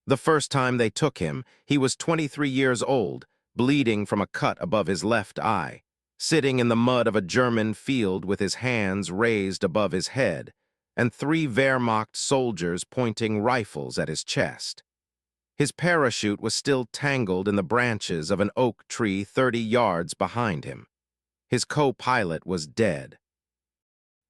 The first time they took him, he was 23 years old, bleeding from a cut above his left eye, sitting in the mud of a German field with his hands raised above his head, and 3 Wehrmacht soldiers pointing rifles at his chest. His parachute was still tangled in the branches of an oak tree 30 yards behind him. His co-pilot was dead.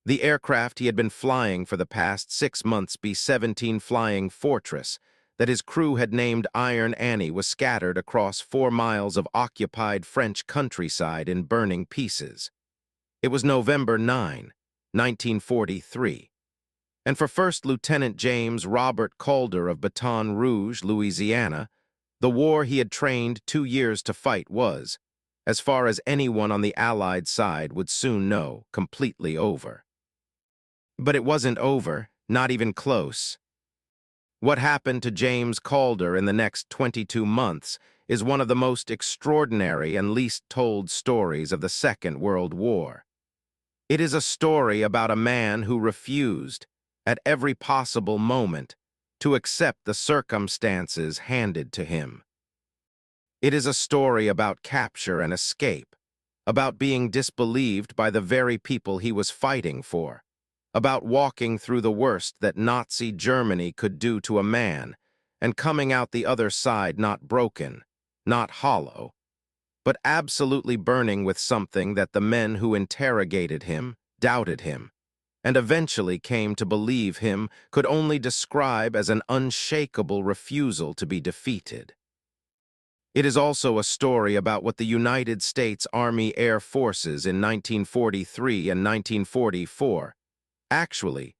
The aircraft he had been flying for the past 6 months, B-17 Flying Fortress, that his crew had named Iron Annie, was scattered across 4 miles of occupied French countryside in burning pieces. It was November 9, 1943. And for First Lieutenant James Robert Calder of Baton Rouge, Louisiana, the war he had trained 2 years to fight was, as far as anyone on the Allied side would soon know, completely over. But it wasn't over, not even close. What happened to James Calder in the next 22 months is one of the most extraordinary and least told stories of the Second World War. It is a story about a man who refused, at every possible moment, to accept the circumstances handed to him. It is a story about capture and escape, about being disbelieved by the very people he was fighting for, about walking through the worst that Nazi Germany could do to a man and coming out the other side not broken, not hollow, but absolutely burning with something that the men who interrogated him doubted him, and eventually came to believe him could only describe as an unshakable refusal to be defeated. It is also a story about what the United States Army Air Forces in 1943 and 1944 actually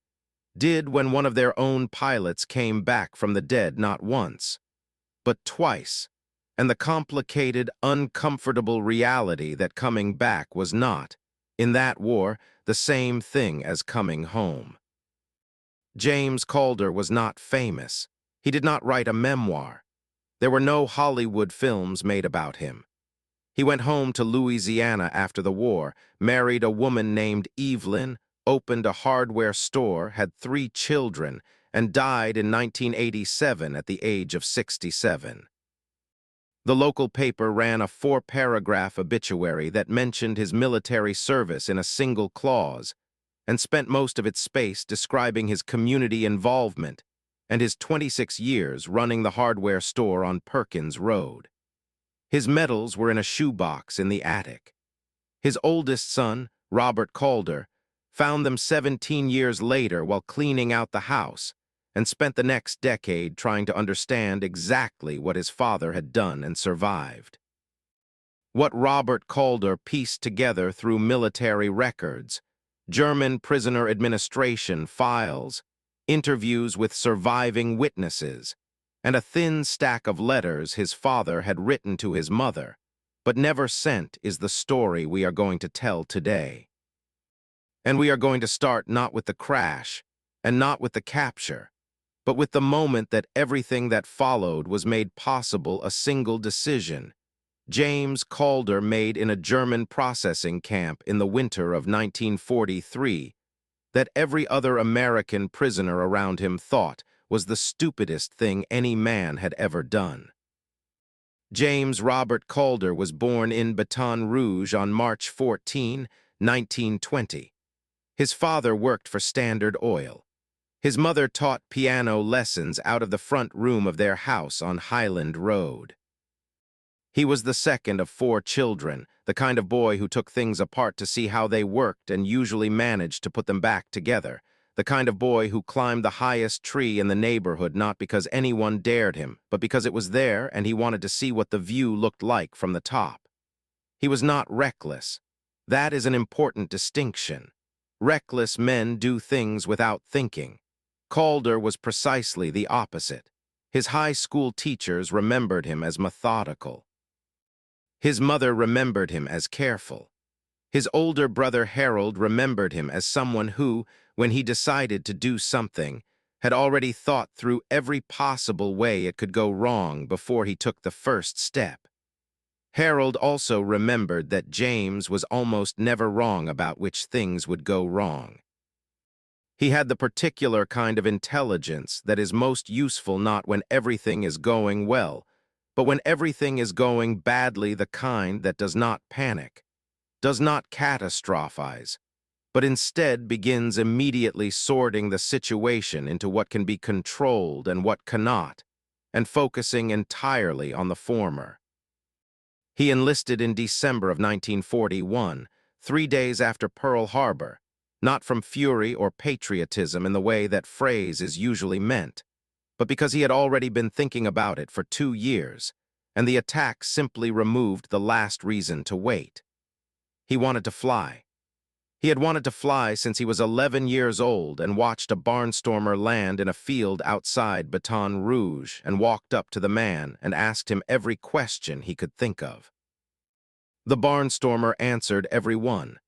did when one of their own pilots came back from the dead not once, but twice, and the complicated, uncomfortable reality that coming back was not, in that war, the same thing as coming home. James Calder was not famous. He did not write a memoir. There were no Hollywood films made about him. He went home to Louisiana after the war, married a woman named Evelyn, opened a hardware store, had 3 children, and died in 1987 at the age of 67. The local paper ran a 4-paragraph obituary that mentioned his military service in a single clause, and spent most of its space describing his community involvement and his 26 years running the hardware store on Perkins Road. His medals were in a shoebox in the attic. His oldest son, Robert Calder, found them 17 years later while cleaning out the house, and spent the next decade trying to understand exactly what his father had done and survived. What Robert Calder pieced together through military records, German prisoner administration files, interviews with surviving witnesses, and a thin stack of letters his father had written to his mother, but never sent, is the story we are going to tell today. And we are going to start not with the crash, and not with the capture, but with the moment that everything that followed was made possible. A single decision James Calder made in a German processing camp in the winter of 1943 that every other American prisoner around him thought was the stupidest thing any man had ever done. James Robert Calder was born in Baton Rouge on March 14, 1920. His father worked for Standard Oil. His mother taught piano lessons out of the front room of their house on Highland Road. He was the second of 4 children, the kind of boy who took things apart to see how they worked and usually managed to put them back together, the kind of boy who climbed the highest tree in the neighborhood not because anyone dared him, but because it was there and he wanted to see what the view looked like from the top. He was not reckless. That is an important distinction. Reckless men do things without thinking. Calder was precisely the opposite. His high school teachers remembered him as methodical. His mother remembered him as careful. His older brother Harold remembered him as someone who, when he decided to do something, had already thought through every possible way it could go wrong before he took the first step. Harold also remembered that James was almost never wrong about which things would go wrong. He had the particular kind of intelligence that is most useful not when everything is going well, but when everything is going badly, the kind that does not panic, does not catastrophize, but instead begins immediately sorting the situation into what can be controlled and what cannot, and focusing entirely on the former. He enlisted in December of 1941, 3 days after Pearl Harbor, not from fury or patriotism in the way that phrase is usually meant, but because he had already been thinking about it for 2 years, and the attack simply removed the last reason to wait. He wanted to fly. He had wanted to fly since he was 11 years old and watched a barnstormer land in a field outside Baton Rouge and walked up to the man and asked him every question he could think of. The barnstormer answered every one.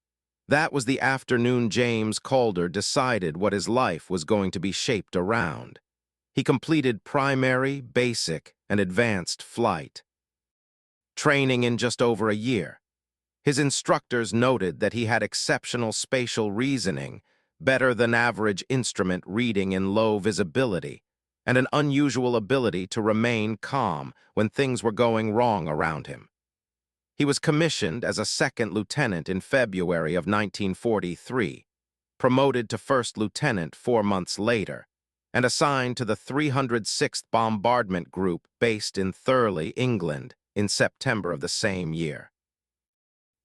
That was the afternoon James Calder decided what his life was going to be shaped around. He completed primary, basic, and advanced flight training in just over a year. His instructors noted that he had exceptional spatial reasoning, better than average instrument reading in low visibility, and an unusual ability to remain calm when things were going wrong around him. He was commissioned as a second lieutenant in February of 1943, promoted to first lieutenant 4 months later, and assigned to the 306th Bombardment Group based in Thurley, England, in September of the same year.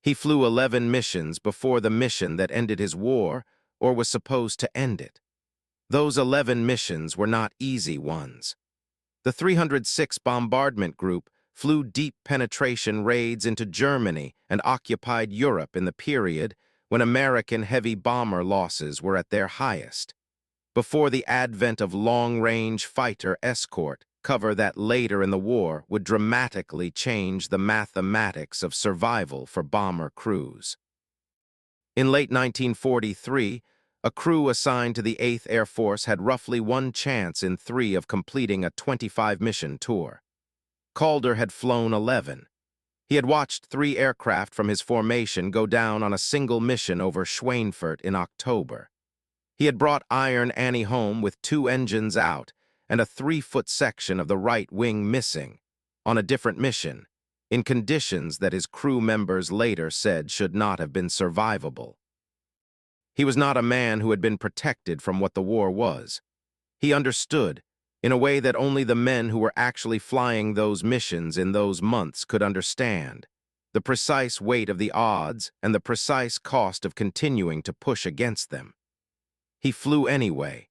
He flew 11 missions before the mission that ended his war, or was supposed to end it. Those 11 missions were not easy ones. The 306 Bombardment Group flew deep penetration raids into Germany and occupied Europe in the period when American heavy bomber losses were at their highest, before the advent of long-range fighter escort cover that later in the war would dramatically change the mathematics of survival for bomber crews. In late 1943, a crew assigned to the 8th Air Force had roughly one chance in 3 of completing a 25-mission tour. Calder had flown 11. He had watched 3 aircraft from his formation go down on a single mission over Schweinfurt in October. He had brought Iron Annie home with 2 engines out and a 3-foot section of the right wing missing, on a different mission, in conditions that his crew members later said should not have been survivable. He was not a man who had been protected from what the war was. He understood, in a way that only the men who were actually flying those missions in those months could understand, the precise weight of the odds and the precise cost of continuing to push against them. He flew anyway.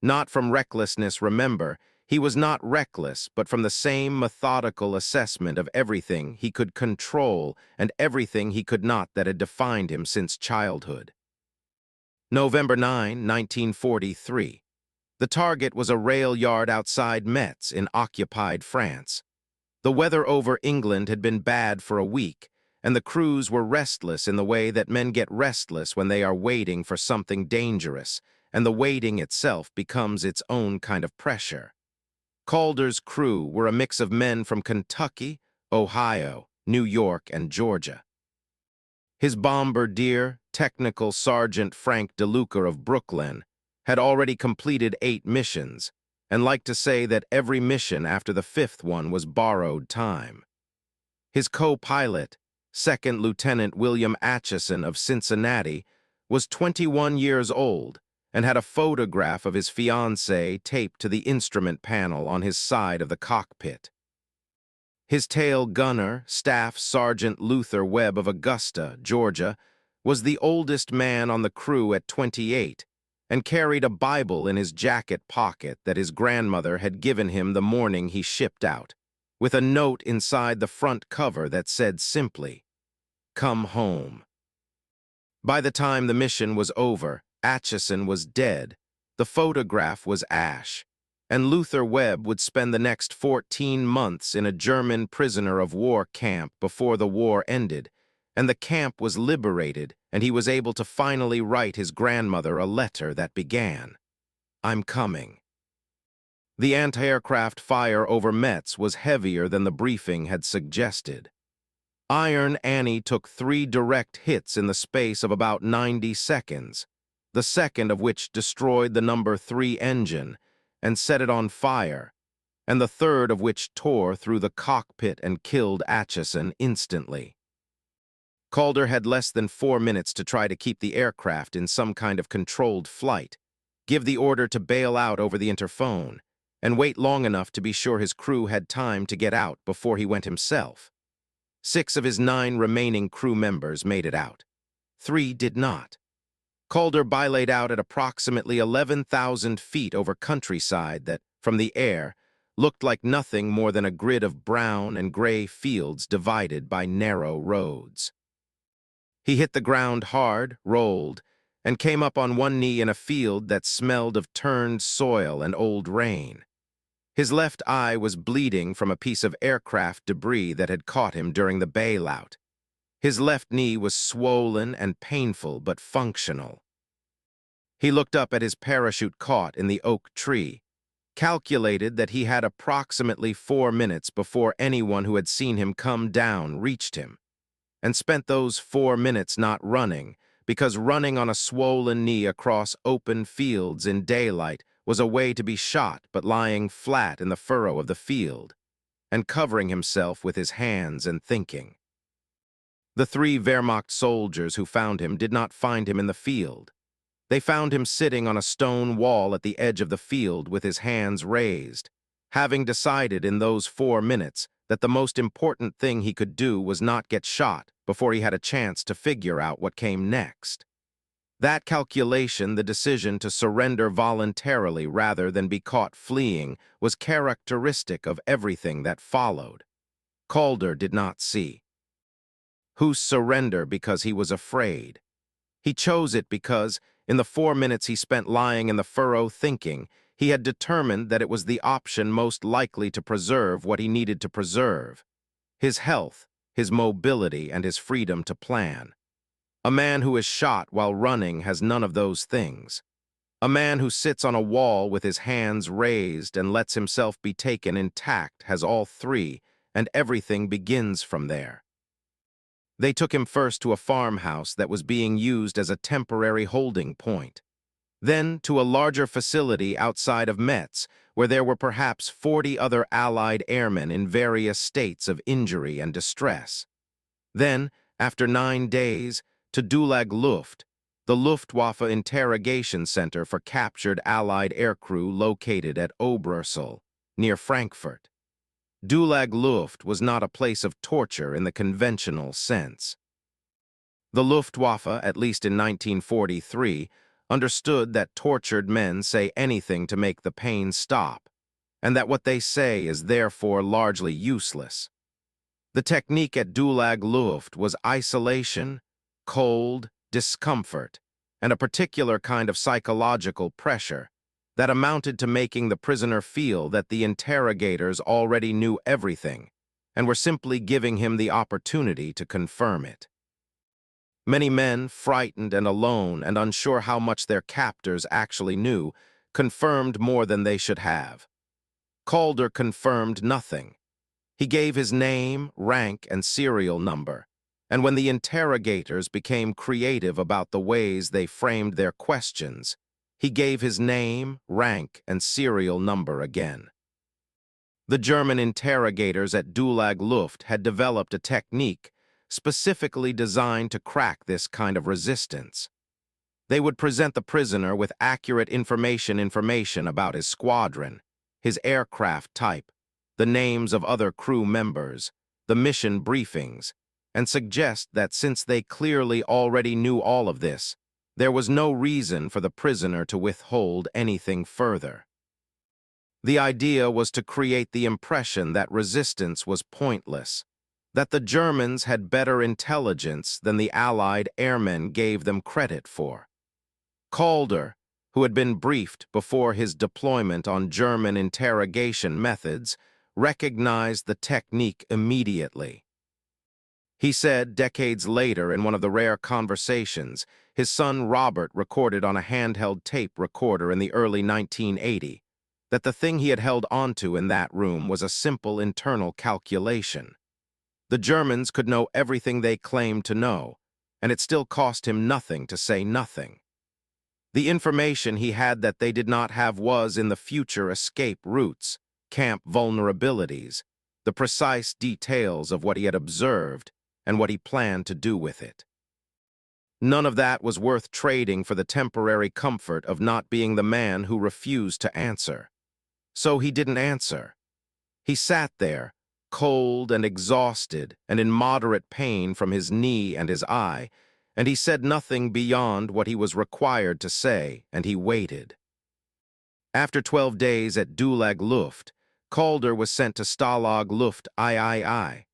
Not from recklessness, remember, he was not reckless, but from the same methodical assessment of everything he could control and everything he could not that had defined him since childhood. November 9, 1943. The target was a rail yard outside Metz in occupied France. The weather over England had been bad for a week, and the crews were restless in the way that men get restless when they are waiting for something dangerous, and the waiting itself becomes its own kind of pressure. Calder's crew were a mix of men from Kentucky, Ohio, New York, and Georgia. His bombardier, Technical Sergeant Frank DeLuca of Brooklyn, had already completed 8 missions, and liked to say that every mission after the 5th one was borrowed time. His co-pilot, Second Lieutenant William Atchison of Cincinnati, was 21 years old and had a photograph of his fiancée taped to the instrument panel on his side of the cockpit. His tail gunner, Staff Sergeant Luther Webb of Augusta, Georgia, was the oldest man on the crew at 28 and carried a Bible in his jacket pocket that his grandmother had given him the morning he shipped out, with a note inside the front cover that said simply, "Come home." By the time the mission was over, Atchison was dead, the photograph was ash, and Luther Webb would spend the next 14 months in a German prisoner of war camp before the war ended, and the camp was liberated, and he was able to finally write his grandmother a letter that began, "I'm coming." The anti-aircraft fire over Metz was heavier than the briefing had suggested. Iron Annie took 3 direct hits in the space of about 90 seconds. the second of which destroyed the number 3 engine and set it on fire, and the third of which tore through the cockpit and killed Atchison instantly. Calder had less than 4 minutes to try to keep the aircraft in some kind of controlled flight, give the order to bail out over the interphone, and wait long enough to be sure his crew had time to get out before he went himself. 6 of his 9 remaining crew members made it out. 3 did not. Calder bilayed out at approximately 11,000 feet over countryside that, from the air, looked like nothing more than a grid of brown and gray fields divided by narrow roads. He hit the ground hard, rolled, and came up on one knee in a field that smelled of turned soil and old rain. His left eye was bleeding from a piece of aircraft debris that had caught him during the bailout. His left knee was swollen and painful but functional. He looked up at his parachute caught in the oak tree, calculated that he had approximately 4 minutes before anyone who had seen him come down reached him, and spent those 4 minutes not running, because running on a swollen knee across open fields in daylight was a way to be shot but lying flat in the furrow of the field, and covering himself with his hands and thinking. The 3 Wehrmacht soldiers who found him did not find him in the field. They found him sitting on a stone wall at the edge of the field with his hands raised, having decided in those 4 minutes that the most important thing he could do was not get shot before he had a chance to figure out what came next. That calculation, the decision to surrender voluntarily rather than be caught fleeing, was characteristic of everything that followed. Calder did not see. Who surrender because he was afraid? He chose it because, in the 4 minutes he spent lying in the furrow thinking, he had determined that it was the option most likely to preserve what he needed to preserve: his health, his mobility, and his freedom to plan. A man who is shot while running has none of those things. A man who sits on a wall with his hands raised and lets himself be taken intact has all 3, and everything begins from there. They took him first to a farmhouse that was being used as a temporary holding point, then to a larger facility outside of Metz, where there were perhaps 40 other Allied airmen in various states of injury and distress. Then, after 9 days, to Dulag Luft, the Luftwaffe interrogation center for captured Allied aircrew located at Oberursel, near Frankfurt. Dulag Luft was not a place of torture in the conventional sense. The Luftwaffe, at least in 1943, understood that tortured men say anything to make the pain stop, and that what they say is therefore largely useless. The technique at Dulag Luft was isolation, cold, discomfort, and a particular kind of psychological pressure that amounted to making the prisoner feel that the interrogators already knew everything and were simply giving him the opportunity to confirm it. Many men, frightened and alone and unsure how much their captors actually knew, confirmed more than they should have. Calder confirmed nothing. He gave his name, rank, and serial number, and when the interrogators became creative about the ways they framed their questions, he gave his name, rank, and serial number again. The German interrogators at Dulag Luft had developed a technique specifically designed to crack this kind of resistance. They would present the prisoner with accurate information about his squadron, his aircraft type, the names of other crew members, the mission briefings, and suggest that since they clearly already knew all of this, there was no reason for the prisoner to withhold anything further. The idea was to create the impression that resistance was pointless, that the Germans had better intelligence than the Allied airmen gave them credit for. Calder, who had been briefed before his deployment on German interrogation methods, recognized the technique immediately. He said decades later in one of the rare conversations his son Robert recorded on a handheld tape recorder in the early 1980, that the thing he had held onto in that room was a simple internal calculation. The Germans could know everything they claimed to know, and it still cost him nothing to say nothing. The information he had that they did not have was in the future escape routes, camp vulnerabilities, the precise details of what he had observed and what he planned to do with it. None of that was worth trading for the temporary comfort of not being the man who refused to answer. So he didn't answer. He sat there, cold and exhausted and in moderate pain from his knee and his eye, and he said nothing beyond what he was required to say, and he waited. After 12 days at Dulag Luft, Calder was sent to Stalag Luft III,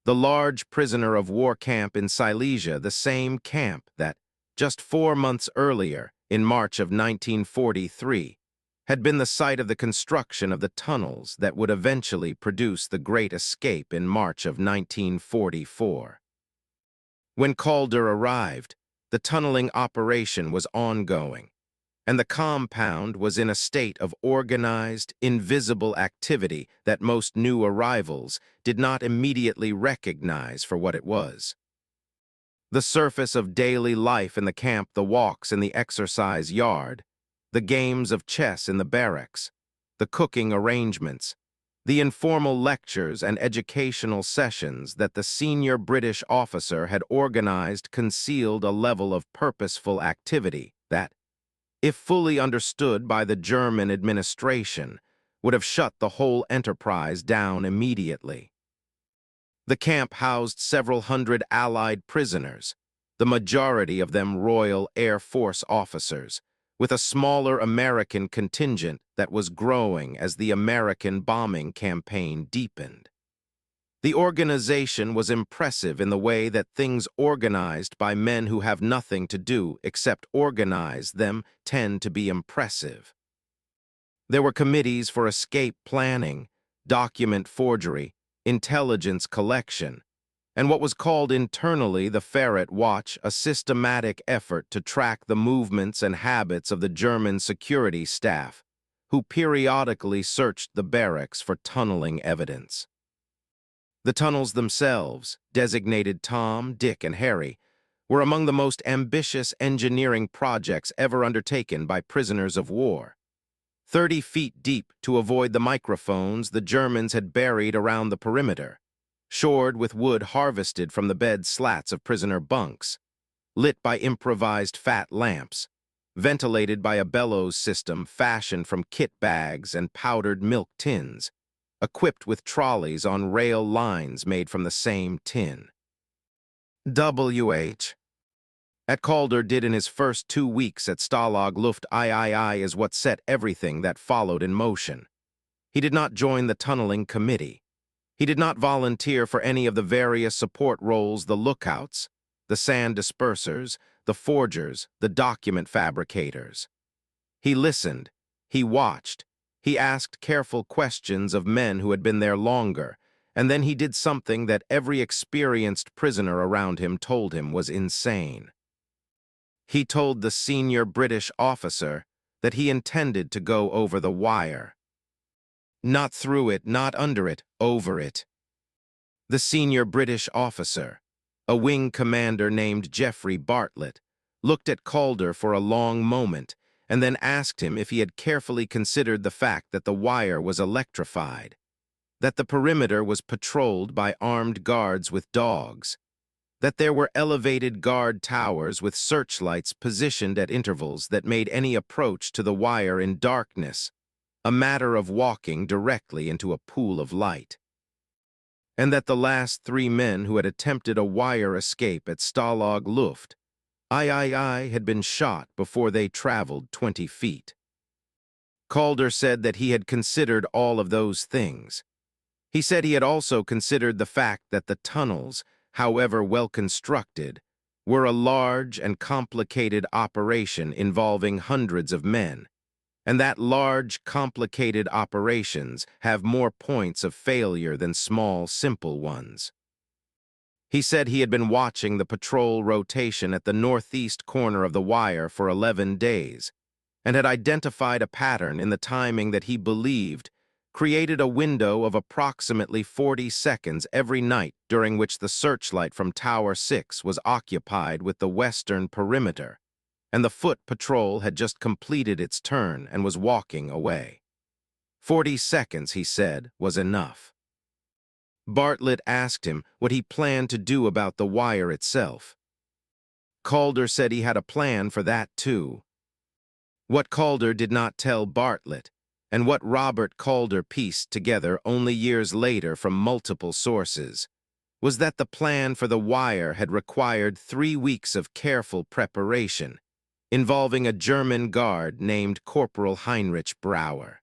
the large prisoner of war camp in Silesia, the same camp that, just 4 months earlier, in March of 1943, had been the site of the construction of the tunnels that would eventually produce the Great Escape in March of 1944. When Calder arrived, the tunneling operation was ongoing, and the compound was in a state of organized, invisible activity that most new arrivals did not immediately recognize for what it was. The surface of daily life in the camp, the walks in the exercise yard, the games of chess in the barracks, the cooking arrangements, the informal lectures and educational sessions that the senior British officer had organized concealed a level of purposeful activity that, if fully understood by the German administration, would have shut the whole enterprise down immediately. The camp housed several hundred Allied prisoners, the majority of them Royal Air Force officers, with a smaller American contingent that was growing as the American bombing campaign deepened. The organization was impressive in the way that things organized by men who have nothing to do except organize them tend to be impressive. There were committees for escape planning, document forgery, intelligence collection, and what was called internally the Ferret Watch, a systematic effort to track the movements and habits of the German security staff, who periodically searched the barracks for tunneling evidence. The tunnels themselves, designated Tom, Dick, and Harry, were among the most ambitious engineering projects ever undertaken by prisoners of war. 30 feet deep to avoid the microphones the Germans had buried around the perimeter, shored with wood harvested from the bed slats of prisoner bunks, lit by improvised fat lamps, ventilated by a bellows system fashioned from kit bags and powdered milk tins, equipped with trolleys on rail lines made from the same tin. W.H. at Calder did in his first 2 weeks at Stalag Luft III is what set everything that followed in motion. He did not join the tunneling committee. He did not volunteer for any of the various support roles: the lookouts, the sand dispersers, the forgers, the document fabricators. He listened, he watched, he asked careful questions of men who had been there longer, and then he did something that every experienced prisoner around him told him was insane. He told the senior British officer that he intended to go over the wire. Not through it, not under it, over it. The senior British officer, a wing commander named Geoffrey Bartlett, looked at Calder for a long moment and then asked him if he had carefully considered the fact that the wire was electrified, that the perimeter was patrolled by armed guards with dogs, that there were elevated guard towers with searchlights positioned at intervals that made any approach to the wire in darkness a matter of walking directly into a pool of light, and that the last 3 men who had attempted a wire escape at Stalag Luft III had been shot before they traveled 20 feet. Calder said that he had considered all of those things. He said he had also considered the fact that the tunnels, however well constructed, were a large and complicated operation involving hundreds of men, and that large, complicated operations have more points of failure than small, simple ones. He said he had been watching the patrol rotation at the northeast corner of the wire for 11 days, and had identified a pattern in the timing that he believed created a window of approximately 40 seconds every night during which the searchlight from Tower 6 was occupied with the western perimeter, and the foot patrol had just completed its turn and was walking away. 40 seconds, he said, was enough. Bartlett asked him what he planned to do about the wire itself. Calder said he had a plan for that too. What Calder did not tell Bartlett, and what Robert Calder pieced together only years later from multiple sources, was that the plan for the wire had required 3 weeks of careful preparation, involving a German guard named Corporal Heinrich Brauer.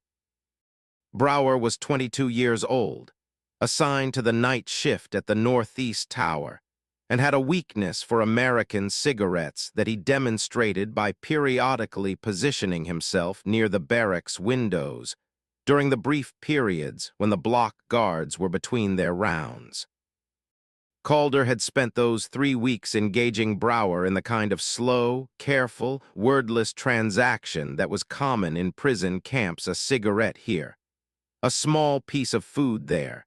Brauer was 22 years old, assigned to the night shift at the Northeast Tower, and had a weakness for American cigarettes that he demonstrated by periodically positioning himself near the barracks windows during the brief periods when the block guards were between their rounds. Calder had spent those 3 weeks engaging Brauer in the kind of slow, careful, wordless transaction that was common in prison camps: a cigarette here, a small piece of food there,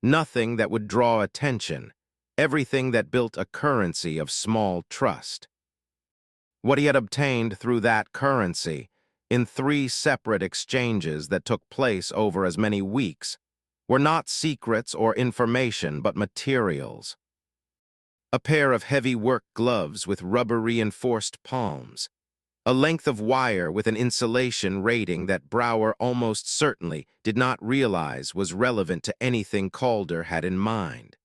nothing that would draw attention, everything that built a currency of small trust. What he had obtained through that currency, in 3 separate exchanges that took place over as many weeks, were not secrets or information but materials. A pair of heavy work gloves with rubber-reinforced palms, a length of wire with an insulation rating that Brauer almost certainly did not realize was relevant to anything Calder had in mind,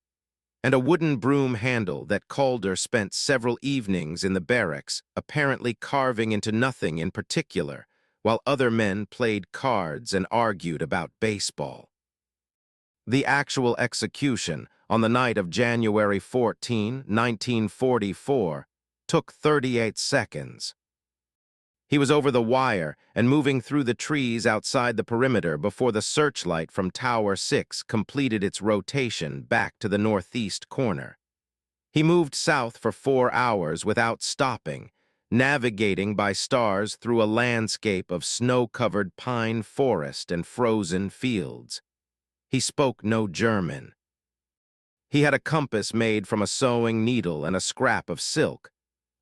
and a wooden broom handle that Calder spent several evenings in the barracks apparently carving into nothing in particular, while other men played cards and argued about baseball. The actual execution, on the night of January 14, 1944, took 38 seconds. He was over the wire and moving through the trees outside the perimeter before the searchlight from Tower 6 completed its rotation back to the northeast corner. He moved south for 4 hours without stopping, navigating by stars through a landscape of snow-covered pine forest and frozen fields. He spoke no German. He had a compass made from a sewing needle and a scrap of silk,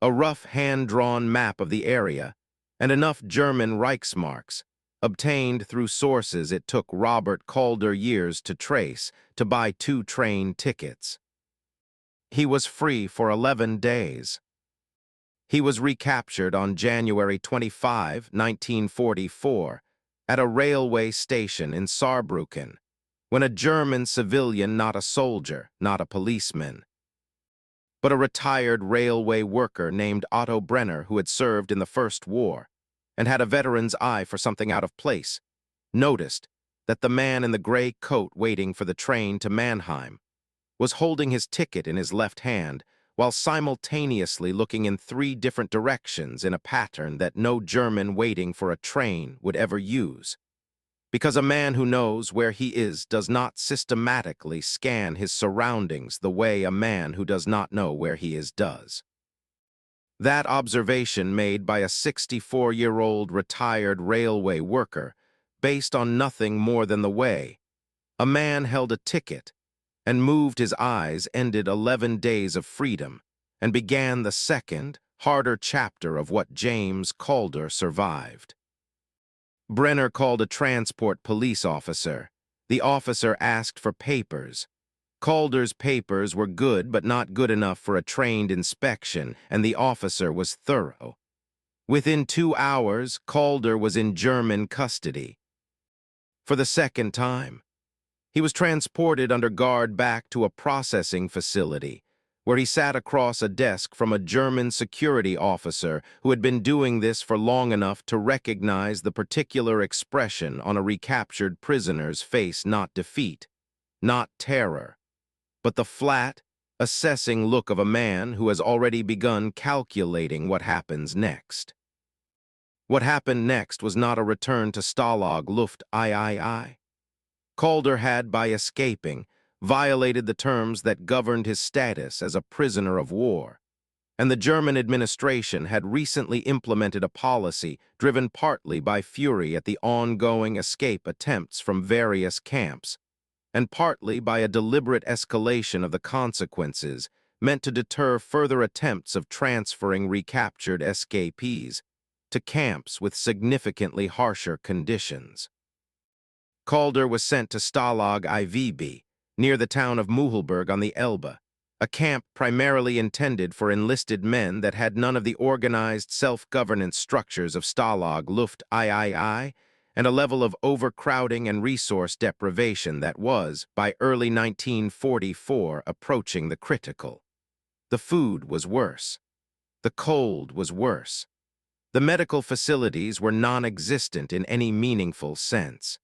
a rough hand-drawn map of the area, and enough German Reichsmarks, obtained through sources it took Robert Calder years to trace, to buy 2 train tickets. He was free for 11 days. He was recaptured on January 25, 1944, at a railway station in Saarbrücken, when a German civilian, not a soldier, not a policeman, but a retired railway worker named Otto Brenner, who had served in the First War and had a veteran's eye for something out of place, noticed that the man in the gray coat waiting for the train to Mannheim was holding his ticket in his left hand while simultaneously looking in 3 different directions in a pattern that no German waiting for a train would ever use, because a man who knows where he is does not systematically scan his surroundings the way a man who does not know where he is does. That observation, made by a 64-year-old retired railway worker, based on nothing more than the way a man held a ticket and moved his eyes, ended 11 days of freedom and began the second, harder chapter of what James Calder survived. Brenner called a transport police officer. The officer asked for papers. Calder's papers were good but not good enough for a trained inspection, and the officer was thorough. Within 2 hours, Calder was in German custody. For the second time, he was transported under guard back to a processing facility, where he sat across a desk from a German security officer who had been doing this for long enough to recognize the particular expression on a recaptured prisoner's face: not defeat, not terror, but the flat, assessing look of a man who has already begun calculating what happens next. What happened next was not a return to Stalag Luft III. Calder had, by escaping, violated the terms that governed his status as a prisoner of war, and the German administration had recently implemented a policy driven partly by fury at the ongoing escape attempts from various camps, and partly by a deliberate escalation of the consequences meant to deter further attempts of transferring recaptured escapees to camps with significantly harsher conditions. Calder was sent to Stalag IVB, near the town of Mühlberg on the Elbe, a camp primarily intended for enlisted men that had none of the organized self-governance structures of Stalag Luft III, and a level of overcrowding and resource deprivation that was, by early 1944, approaching the critical. The food was worse. The cold was worse. The medical facilities were non-existent in any meaningful sense.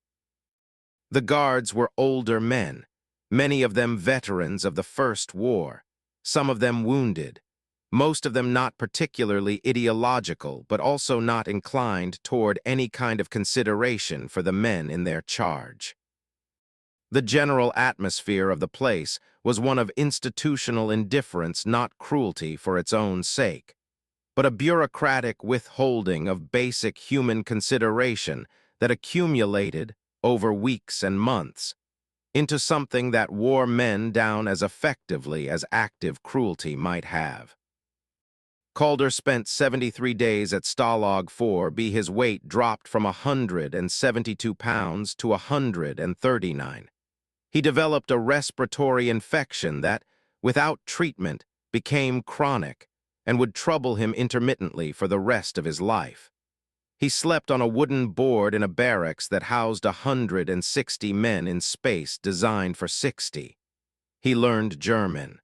The guards were older men, many of them veterans of the First War, some of them wounded, most of them not particularly ideological, but also not inclined toward any kind of consideration for the men in their charge. The general atmosphere of the place was one of institutional indifference, not cruelty for its own sake, but a bureaucratic withholding of basic human consideration that accumulated over weeks and months into something that wore men down as effectively as active cruelty might have. Calder spent 73 days at Stalag 4B. His weight dropped from 172 pounds to 139. He developed a respiratory infection that, without treatment, became chronic and would trouble him intermittently for the rest of his life. He slept on a wooden board in a barracks that housed 160 men in space designed for 60. He learned German.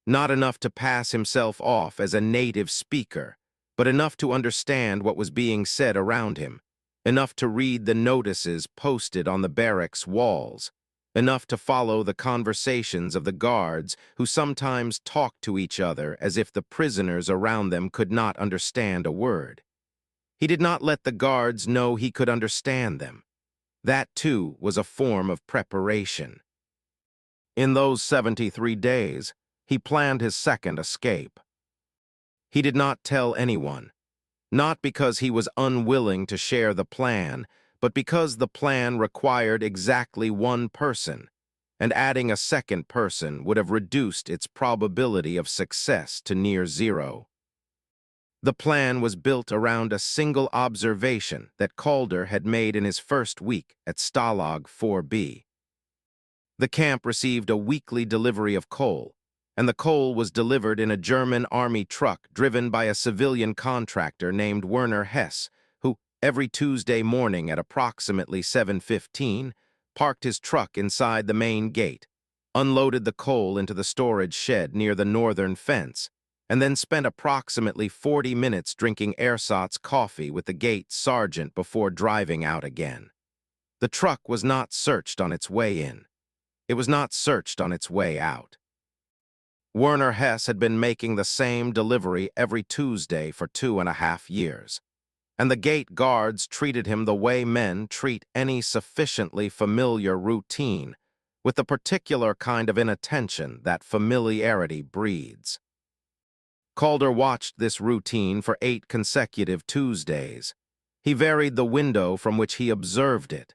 Not enough to pass himself off as a native speaker, but enough to understand what was being said around him, enough to read the notices posted on the barracks walls, enough to follow the conversations of the guards who sometimes talked to each other as if the prisoners around them could not understand a word. He did not let the guards know he could understand them. That, too, was a form of preparation. In those 73 days, he planned his second escape. He did not tell anyone, not because he was unwilling to share the plan, but because the plan required exactly one person, and adding a second person would have reduced its probability of success to near zero. The plan was built around a single observation that Calder had made in his first week at Stalag 4B. The camp received a weekly delivery of coal, and the coal was delivered in a German army truck driven by a civilian contractor named Werner Hess, who, every Tuesday morning at approximately 7:15, parked his truck inside the main gate, unloaded the coal into the storage shed near the northern fence, and then spent approximately 40 minutes drinking ersatz coffee with the gate sergeant before driving out again. The truck was not searched on its way in. It was not searched on its way out. Werner Hess had been making the same delivery every Tuesday for 2.5 years, and the gate guards treated him the way men treat any sufficiently familiar routine, with the particular kind of inattention that familiarity breeds. Calder watched this routine for 8 consecutive Tuesdays. He varied the window from which he observed it.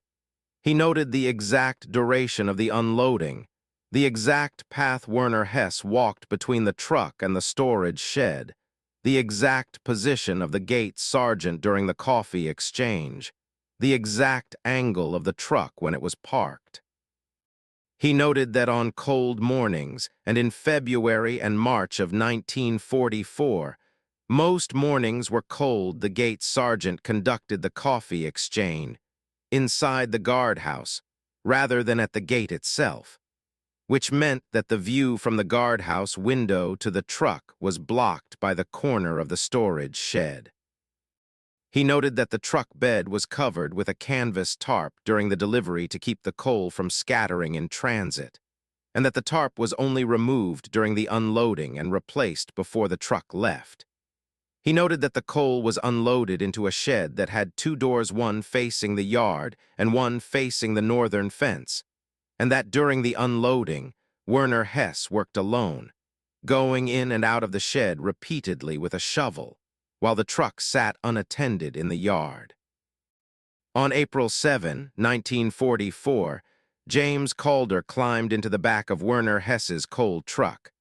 He noted the exact duration of the unloading, the exact path Werner Hess walked between the truck and the storage shed, the exact position of the gate sergeant during the coffee exchange, the exact angle of the truck when it was parked. He noted that on cold mornings, and in February and March of 1944, most mornings were cold. The gate sergeant conducted the coffee exchange inside the guardhouse, rather than at the gate itself, which meant that the view from the guardhouse window to the truck was blocked by the corner of the storage shed. He noted that the truck bed was covered with a canvas tarp during the delivery to keep the coal from scattering in transit, and that the tarp was only removed during the unloading and replaced before the truck left. He noted that the coal was unloaded into a shed that had 2 doors, one facing the yard and one facing the northern fence, and that during the unloading, Werner Hess worked alone, going in and out of the shed repeatedly with a shovel, while the truck sat unattended in the yard. On April 7, 1944, James Calder climbed into the back of Werner Hess's coal truck.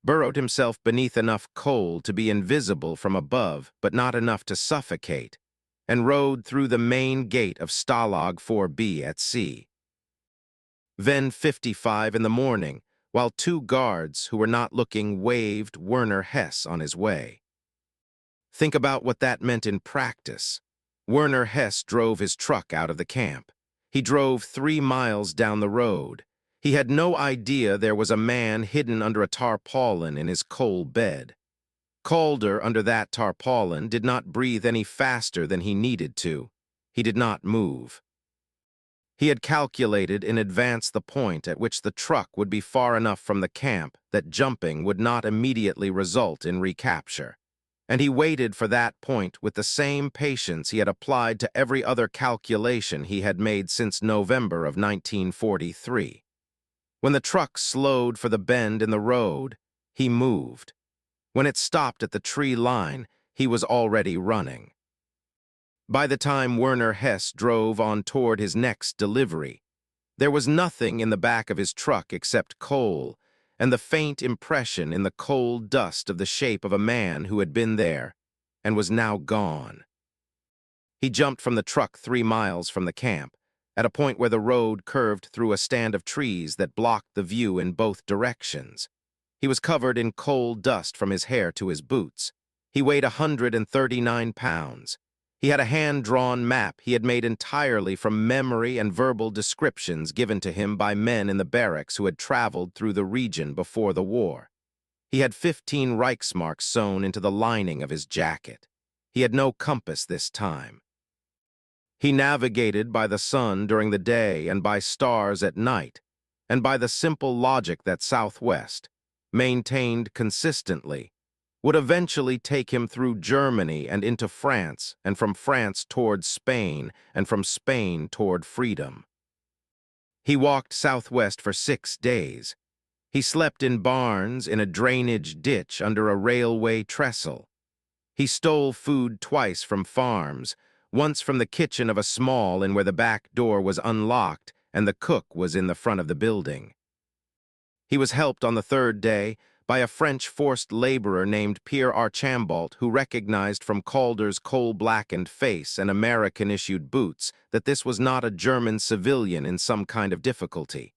burrowed himself beneath enough coal to be invisible from above, but not enough to suffocate, and rode through the main gate of Stalag 4B at sea. Then 55 in the morning, while two guards who were not looking waved Werner Hess on his way. Think about what that meant in practice. Werner Hess drove his truck out of the camp. He drove 3 miles down the road. He had no idea there was a man hidden under a tarpaulin in his coal bed. Calder, under that tarpaulin, did not breathe any faster than he needed to. He did not move. He had calculated in advance the point at which the truck would be far enough from the camp that jumping would not immediately result in recapture. And he waited for that point with the same patience he had applied to every other calculation he had made since November of 1943. When the truck slowed for the bend in the road, he moved. When it stopped at the tree line, he was already running. By the time Werner Hess drove on toward his next delivery, there was nothing in the back of his truck except coal, and the faint impression in the cold dust of the shape of a man who had been there and was now gone. He jumped from the truck 3 miles from the camp, at a point where the road curved through a stand of trees that blocked the view in both directions. He was covered in coal dust from his hair to his boots. He weighed 139 pounds. He had a hand-drawn map he had made entirely from memory and verbal descriptions given to him by men in the barracks who had traveled through the region before the war. He had 15 Reichsmarks sewn into the lining of his jacket. He had no compass this time. He navigated by the sun during the day and by stars at night, and by the simple logic that Southwest, maintained consistently, would eventually take him through Germany and into France, and from France toward Spain, and from Spain toward freedom. He walked southwest for 6 days. He slept in barns in a drainage ditch under a railway trestle. He stole food twice from farms, once from the kitchen of a small inn where the back door was unlocked and the cook was in the front of the building. He was helped on the 3rd day by a French forced laborer named Pierre Archambault, who recognized from Calder's coal-blackened face and American-issued boots that this was not a German civilian in some kind of difficulty,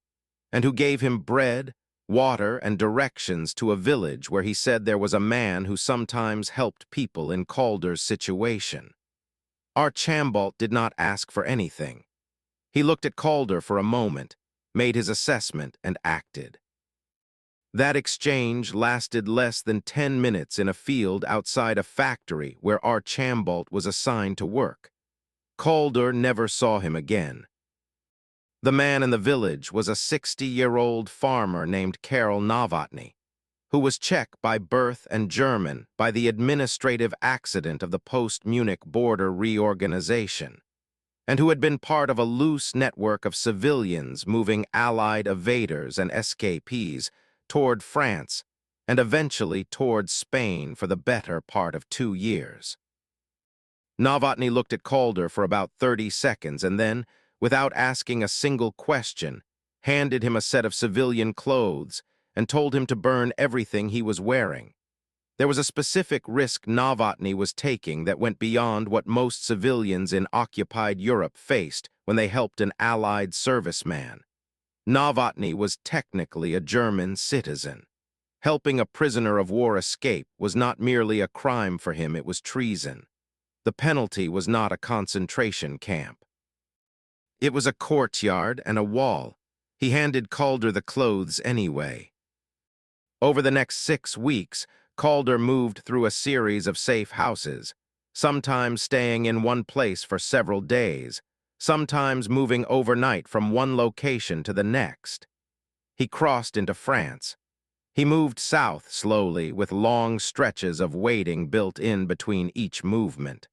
and who gave him bread, water, and directions to a village where he said there was a man who sometimes helped people in Calder's situation. Archambault did not ask for anything. He looked at Calder for a moment, made his assessment, and acted. That exchange lasted less than 10 minutes in a field outside a factory where Archambault was assigned to work. Calder never saw him again. The man in the village was a 60-year-old farmer named Karl Novotny, who was Czech by birth and German by the administrative accident of the post-Munich border reorganization, and who had been part of a loose network of civilians moving Allied evaders and escapees toward France and eventually toward Spain for the better part of 2 years. Novotny looked at Calder for about 30 seconds and then, without asking a single question, handed him a set of civilian clothes and told him to burn everything he was wearing. There was a specific risk Novotny was taking that went beyond what most civilians in occupied Europe faced when they helped an Allied serviceman. Novotny was technically a German citizen. Helping a prisoner of war escape was not merely a crime for him, it was treason. The penalty was not a concentration camp. It was a courtyard and a wall. He handed Calder the clothes anyway. Over the next 6 weeks, Calder moved through a series of safe houses, sometimes staying in one place for several days, sometimes moving overnight from one location to the next. He crossed into France. He moved south slowly, with long stretches of waiting built in between each movement.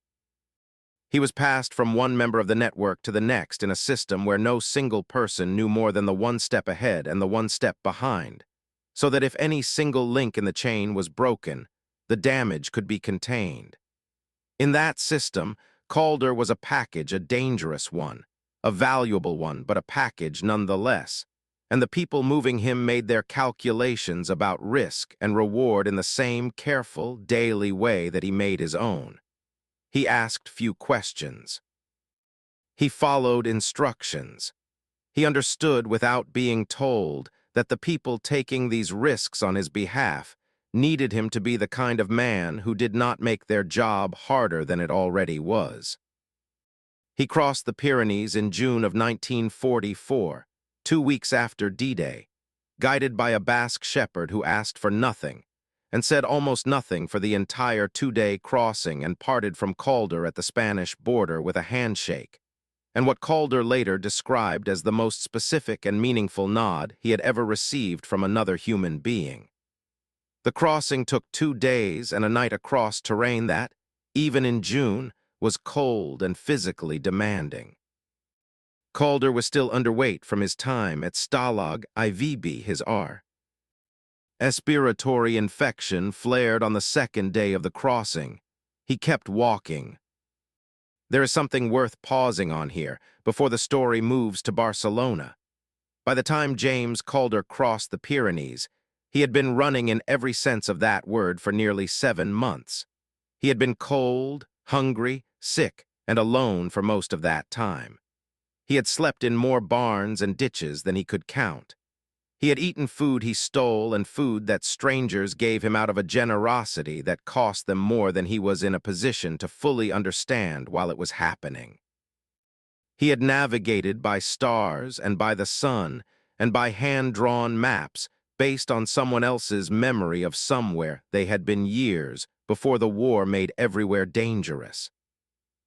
He was passed from one member of the network to the next in a system where no single person knew more than the 1 step ahead and the 1 step behind, so that if any single link in the chain was broken, the damage could be contained. In that system, Calder was a package, a dangerous one, a valuable one, but a package nonetheless. and the people moving him made their calculations about risk and reward in the same careful, daily way that he made his own. He asked few questions. He followed instructions. He understood without being told that the people taking these risks on his behalf needed him to be the kind of man who did not make their job harder than it already was. He crossed the Pyrenees in June of 1944, 2 weeks after D-Day, guided by a Basque shepherd who asked for nothing and said almost nothing for the entire 2-day crossing and parted from Calder at the Spanish border with a handshake, and what Calder later described as the most specific and meaningful nod he had ever received from another human being. The crossing took 2 days and a night across terrain that, even in June, was cold and physically demanding. Calder was still underweight from his time at Stalag IVB, his R. Respiratory infection flared on the 2nd day of the crossing. He kept walking. There is something worth pausing on here before the story moves to Barcelona. By the time James Calder crossed the Pyrenees, he had been running in every sense of that word for nearly 7 months. He had been cold, hungry, sick, and alone for most of that time. He had slept in more barns and ditches than he could count. He had eaten food he stole and food that strangers gave him out of a generosity that cost them more than he was in a position to fully understand while it was happening. He had navigated by stars and by the sun and by hand-drawn maps based on someone else's memory of somewhere they had been years before the war made everywhere dangerous.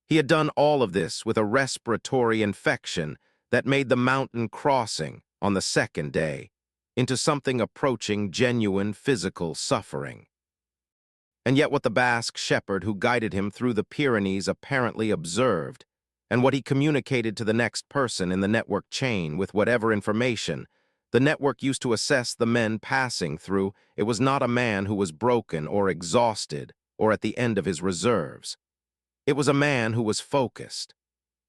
He had done all of this with a respiratory infection that made the mountain crossing on the 2nd day into something approaching genuine physical suffering. And yet what the Basque shepherd who guided him through the Pyrenees apparently observed, and what he communicated to the next person in the network chain with whatever information the network used to assess the men passing through, it was not a man who was broken or exhausted or at the end of his reserves. It was a man who was focused,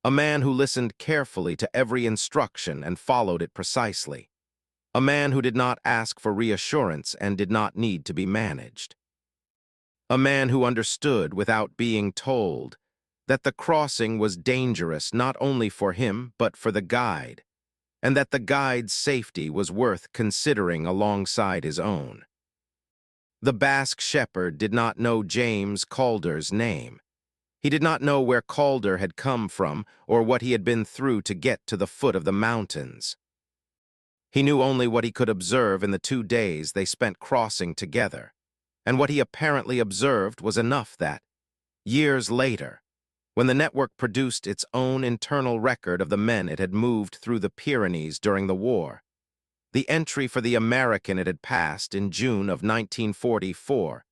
a man who listened carefully to every instruction and followed it precisely, a man who did not ask for reassurance and did not need to be managed, a man who understood without being told that the crossing was dangerous not only for him but for the guide, and that the guide's safety was worth considering alongside his own. The Basque shepherd did not know James Calder's name. He did not know where Calder had come from or what he had been through to get to the foot of the mountains. He knew only what he could observe in the 2 days they spent crossing together, and what he apparently observed was enough that, years later, when the network produced its own internal record of the men it had moved through the Pyrenees during the war, the entry for the American it had passed in June of 1944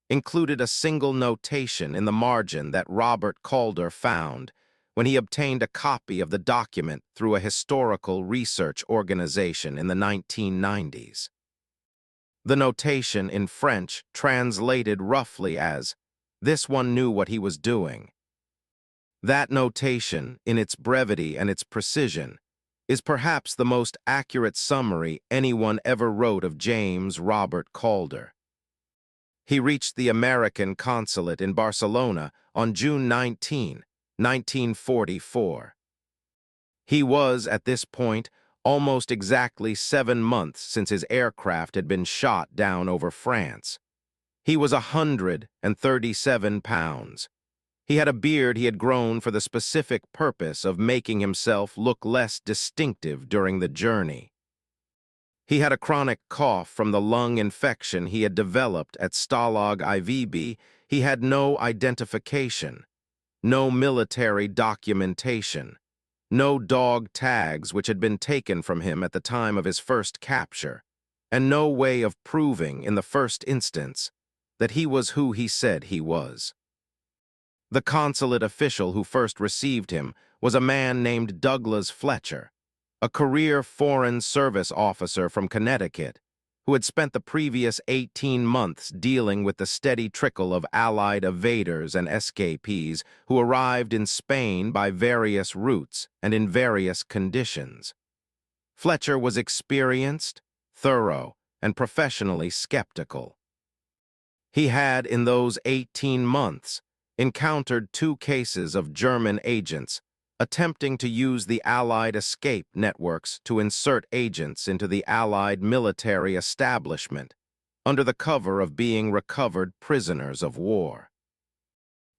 included a single notation in the margin that Robert Calder found when he obtained a copy of the document through a historical research organization in the 1990s. The notation in French translated roughly as, "This one knew what he was doing." That notation, in its brevity and its precision, is perhaps the most accurate summary anyone ever wrote of James Robert Calder. He reached the American consulate in Barcelona on June 19, 1944. He was, at this point, almost exactly 7 months since his aircraft had been shot down over France. He was 137 pounds. He had a beard he had grown for the specific purpose of making himself look less distinctive during the journey. He had a chronic cough from the lung infection he had developed at Stalag IVB. He had no identification, no military documentation, no dog tags which had been taken from him at the time of his first capture, and no way of proving in the first instance that he was who he said he was. The consulate official who first received him was a man named Douglas Fletcher, a career Foreign Service officer from Connecticut, who had spent the previous 18 months dealing with the steady trickle of Allied evaders and escapees who arrived in Spain by various routes and in various conditions. Fletcher was experienced, thorough, and professionally skeptical. He had, in those 18 months, encountered 2 cases of German agents attempting to use the Allied escape networks to insert agents into the Allied military establishment under the cover of being recovered prisoners of war.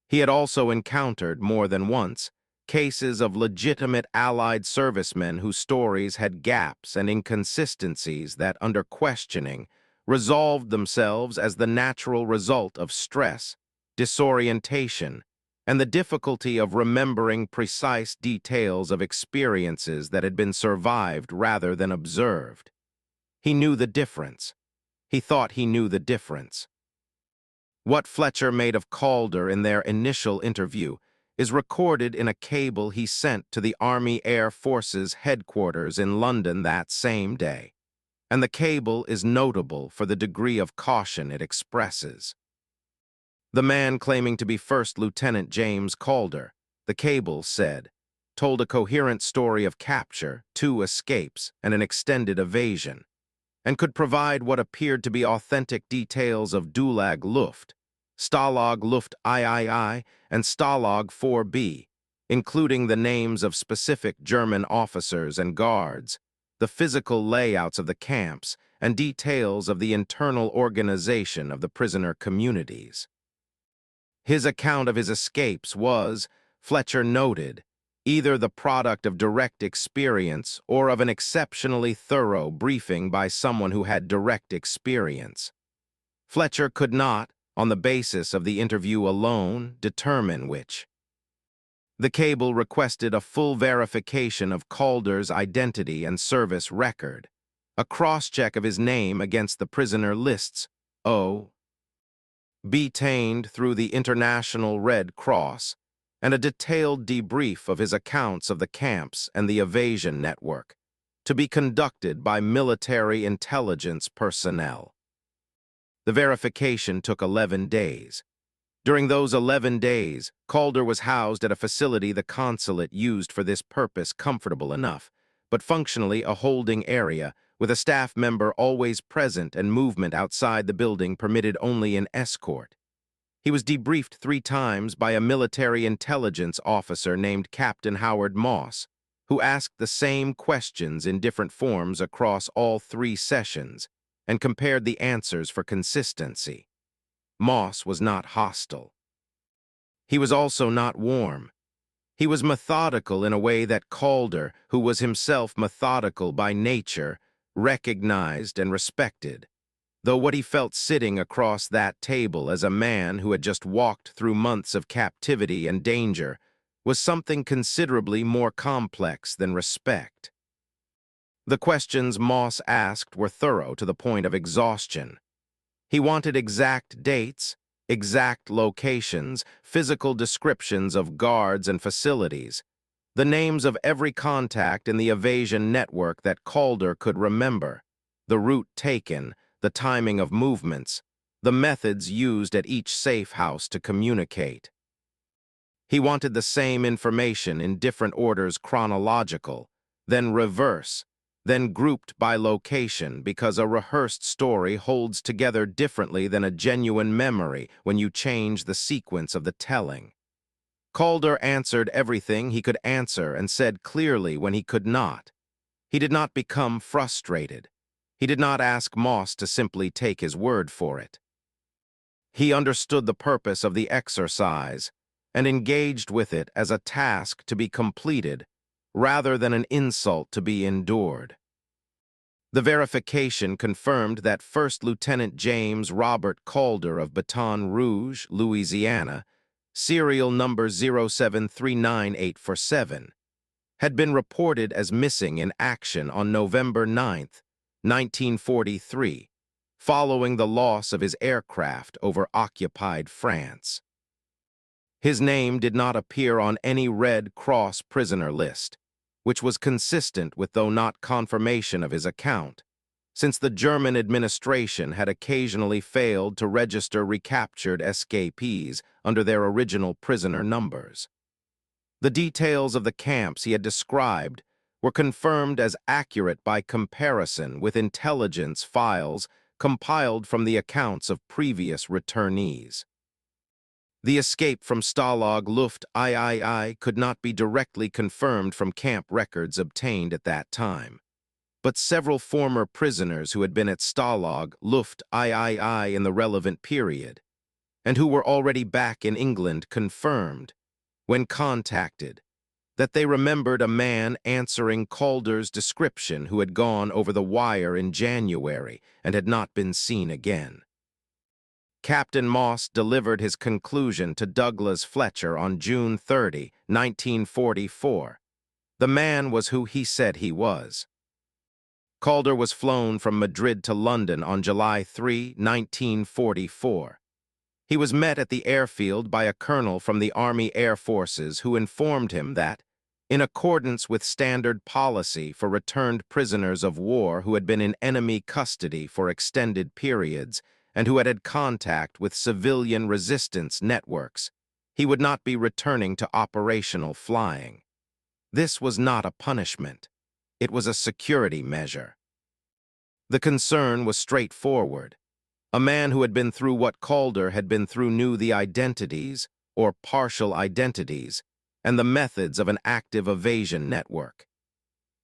He had also encountered, more than once, cases of legitimate Allied servicemen whose stories had gaps and inconsistencies that, under questioning, resolved themselves as the natural result of stress, disorientation, and the difficulty of remembering precise details of experiences that had been survived rather than observed. He knew the difference. He thought he knew the difference. What Fletcher made of Calder in their initial interview is recorded in a cable he sent to the Army Air Forces headquarters in London that same day, and the cable is notable for the degree of caution it expresses. The man claiming to be First Lieutenant James Calder, the cable said, told a coherent story of capture, 2 escapes, and an extended evasion, and could provide what appeared to be authentic details of Dulag Luft, Stalag Luft III, and Stalag 4B, including the names of specific German officers and guards, the physical layouts of the camps, and details of the internal organization of the prisoner communities. His account of his escapes was, Fletcher noted, either the product of direct experience or of an exceptionally thorough briefing by someone who had direct experience. Fletcher could not, on the basis of the interview alone, determine which. The cable requested a full verification of Calder's identity and service record, a cross-check of his name against the prisoner lists, obtained through the International Red Cross, and a detailed debrief of his accounts of the camps and the evasion network, to be conducted by military intelligence personnel. The verification took 11 days. During those 11 days, Calder was housed at a facility the consulate used for this purpose, comfortable enough, but functionally a holding area, with a staff member always present and movement outside the building permitted only in escort. He was debriefed 3 times by a military intelligence officer named Captain Howard Moss, who asked the same questions in different forms across all 3 sessions and compared the answers for consistency. Moss was not hostile. He was also not warm. He was methodical in a way that Calder, who was himself methodical by nature, recognized and respected, though what he felt sitting across that table as a man who had just walked through months of captivity and danger was something considerably more complex than respect. The questions Moss asked were thorough to the point of exhaustion. He wanted exact dates, exact locations, physical descriptions of guards and facilities, the names of every contact in the evasion network that Calder could remember, the route taken, the timing of movements, the methods used at each safe house to communicate. He wanted the same information in different orders, chronological, then reverse, then grouped by location, because a rehearsed story holds together differently than a genuine memory when you change the sequence of the telling. Calder answered everything he could answer and said clearly when he could not. He did not become frustrated. He did not ask Moss to simply take his word for it. He understood the purpose of the exercise and engaged with it as a task to be completed rather than an insult to be endured. The verification confirmed that First Lieutenant James Robert Calder of Baton Rouge, Louisiana, serial number 0739847, had been reported as missing in action on November 9, 1943, following the loss of his aircraft over occupied France. His name did not appear on any Red Cross prisoner list, which was consistent with, though not confirmation of his account, since the German administration had occasionally failed to register recaptured escapees under their original prisoner numbers. The details of the camps he had described were confirmed as accurate by comparison with intelligence files compiled from the accounts of previous returnees. The escape from Stalag Luft III could not be directly confirmed from camp records obtained at that time, but several former prisoners who had been at Stalag Luft III in the relevant period, and who were already back in England, confirmed, when contacted, that they remembered a man answering Calder's description who had gone over the wire in January and had not been seen again. Captain Moss delivered his conclusion to Douglas Fletcher on June 30, 1944. The man was who he said he was. Calder was flown from Madrid to London on July 3, 1944. He was met at the airfield by a colonel from the Army Air Forces who informed him that, in accordance with standard policy for returned prisoners of war who had been in enemy custody for extended periods and who had had contact with civilian resistance networks, he would not be returning to operational flying. This was not a punishment. It was a security measure. The concern was straightforward. A man who had been through what Calder had been through knew the identities, or partial identities, and the methods of an active evasion network.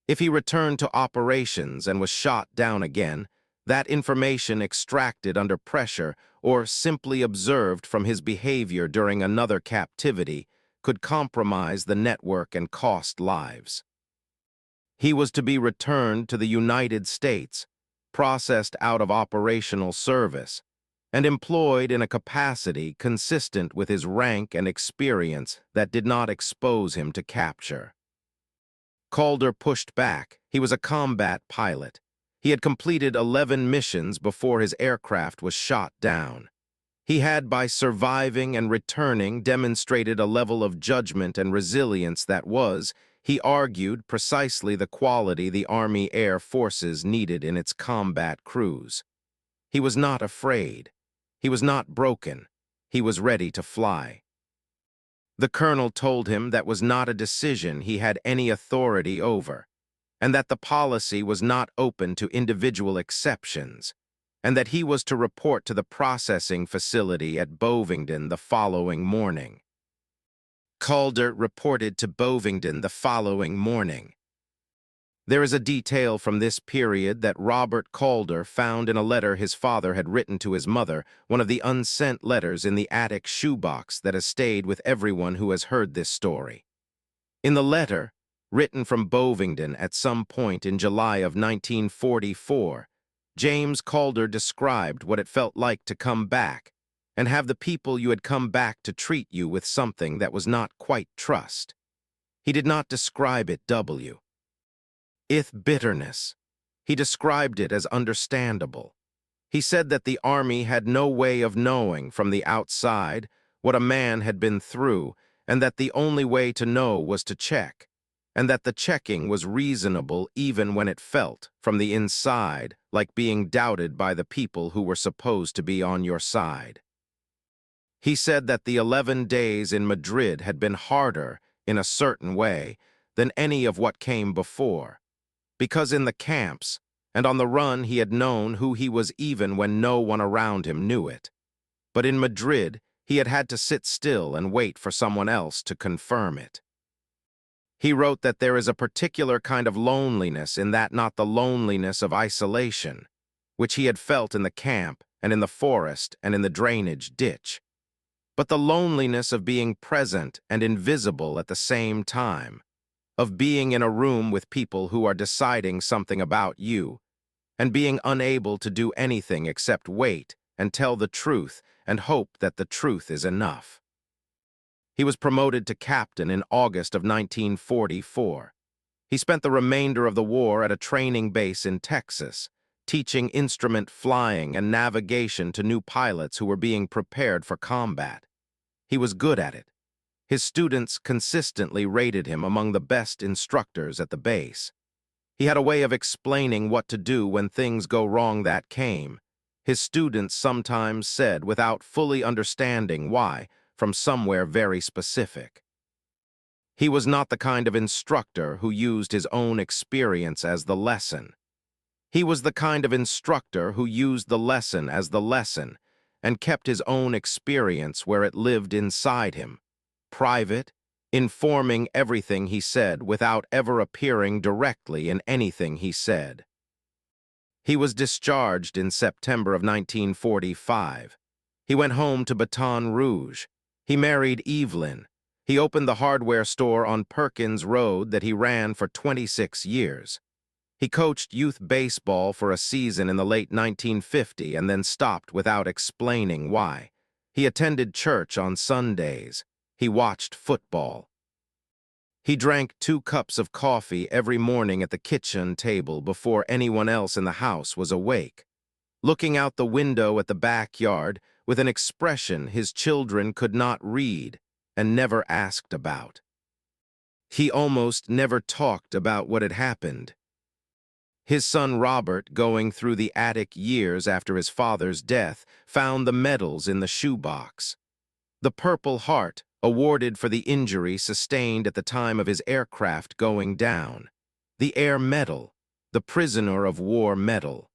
If he returned to operations and was shot down again, that information extracted under pressure or simply observed from his behavior during another captivity could compromise the network and cost lives. He was to be returned to the United States, processed out of operational service, and employed in a capacity consistent with his rank and experience that did not expose him to capture. Calder pushed back. He was a combat pilot. He had completed 11 missions before his aircraft was shot down. He had, by surviving and returning, demonstrated a level of judgment and resilience that was, he argued, precisely the quality the Army Air Forces needed in its combat crews. He was not afraid. He was not broken. He was ready to fly. The colonel told him that was not a decision he had any authority over, and that the policy was not open to individual exceptions, and that he was to report to the processing facility at Bovingdon the following morning. Calder reported to Bovingdon the following morning. There is a detail from this period that Robert Calder found in a letter his father had written to his mother, one of the unsent letters in the attic shoebox that has stayed with everyone who has heard this story. In the letter, written from Bovingdon at some point in July of 1944, James Calder described what it felt like to come back and have the people you had come back to treat you with something that was not quite trust. He did not describe it bitterness. He described it as understandable. He said that the Army had no way of knowing from the outside what a man had been through, and that the only way to know was to check, and that the checking was reasonable even when it felt, from the inside, like being doubted by the people who were supposed to be on your side. He said that the 11 days in Madrid had been harder, in a certain way, than any of what came before, because in the camps and on the run he had known who he was even when no one around him knew it. But in Madrid, he had had to sit still and wait for someone else to confirm it. He wrote that there is a particular kind of loneliness in that, not the loneliness of isolation, which he had felt in the camp and in the forest and in the drainage ditch, but the loneliness of being present and invisible at the same time, of being in a room with people who are deciding something about you, and being unable to do anything except wait and tell the truth and hope that the truth is enough. He was promoted to captain in August of 1944. He spent the remainder of the war at a training base in Texas, teaching instrument flying and navigation to new pilots who were being prepared for combat. He was good at it. His students consistently rated him among the best instructors at the base. He had a way of explaining what to do when things go wrong that came, his students sometimes said without fully understanding why, from somewhere very specific. He was not the kind of instructor who used his own experience as the lesson. He was the kind of instructor who used the lesson as the lesson and kept his own experience where it lived inside him, private, informing everything he said without ever appearing directly in anything he said. He was discharged in September of 1945. He went home to Baton Rouge. He married Evelyn. He opened the hardware store on Perkins Road that he ran for 26 years. He coached youth baseball for a season in the late 1950s and then stopped without explaining why. He attended church on Sundays. He watched football. He drank 2 cups of coffee every morning at the kitchen table before anyone else in the house was awake, looking out the window at the backyard with an expression his children could not read and never asked about. He almost never talked about what had happened. His son Robert, going through the attic years after his father's death, found the medals in the shoebox. The Purple Heart, awarded for the injury sustained at the time of his aircraft going down. The Air Medal, the Prisoner of War Medal.